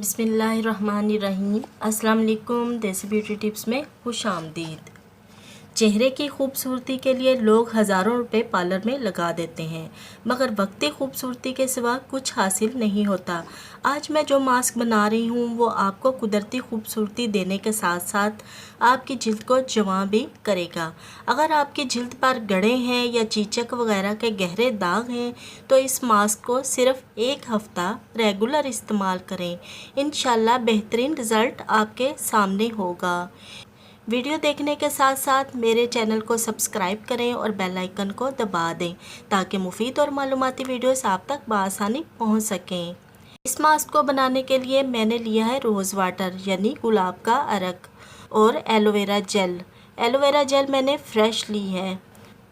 बिस्मिल्लाहिर्रहमानिर्रहीम। अस्सलाम वालेकुम। देसी ब्यूटी टिप्स में खुश आमदीद। चेहरे की खूबसूरती के लिए लोग हज़ारों रुपए पार्लर में लगा देते हैं, मगर वक्ती खूबसूरती के सिवा कुछ हासिल नहीं होता। आज मैं जो मास्क बना रही हूँ वो आपको कुदरती खूबसूरती देने के साथ साथ आपकी जिल्द को जवां भी करेगा। अगर आपकी जिल्द पर गड़े हैं या चीचक वगैरह के गहरे दाग हैं तो इस मास्क को सिर्फ 1 हफ़्ता रेगुलर इस्तेमाल करें। इंशाल्लाह बेहतरीन रिज़ल्ट आपके सामने होगा। वीडियो देखने के साथ साथ मेरे चैनल को सब्सक्राइब करें और बेल आइकन को दबा दें ताकि मुफीद और मालूमाती वीडियोस आप तक बआसानी पहुंच सकें। इस मास्क को बनाने के लिए मैंने लिया है रोज़ वाटर यानी गुलाब का अर्क और एलोवेरा जेल। एलोवेरा जेल मैंने फ़्रेश ली है।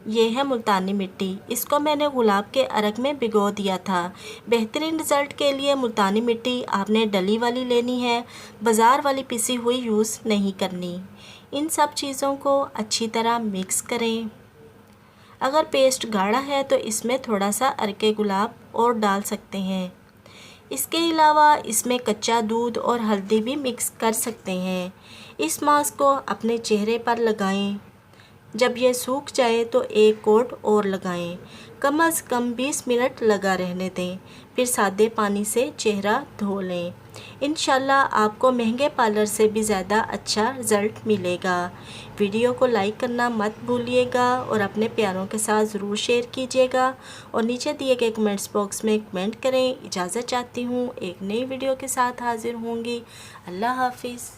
ये है मुल्तानी मिट्टी, इसको मैंने गुलाब के अर्क में भिगो दिया था। बेहतरीन रिज़ल्ट के लिए मुल्तानी मिट्टी आपने डली वाली लेनी है, बाज़ार वाली पिसी हुई यूज़ नहीं करनी। इन सब चीज़ों को अच्छी तरह मिक्स करें। अगर पेस्ट गाढ़ा है तो इसमें थोड़ा सा अर्के गुलाब और डाल सकते हैं। इसके अलावा इसमें कच्चा दूध और हल्दी भी मिक्स कर सकते हैं। इस मास्क को अपने चेहरे पर लगाएं। जब यह सूख जाए तो एक कोट और लगाएं। कम से कम 20 मिनट लगा रहने दें, फिर सादे पानी से चेहरा धो लें। इंशाल्लाह आपको महंगे पार्लर से भी ज़्यादा अच्छा रिज़ल्ट मिलेगा। वीडियो को लाइक करना मत भूलिएगा और अपने प्यारों के साथ ज़रूर शेयर कीजिएगा और नीचे दिए गए कमेंट्स बॉक्स में कमेंट करें। इजाज़त चाहती हूँ, एक नई वीडियो के साथ हाज़िर होंगी। अल्लाह हाफिज़।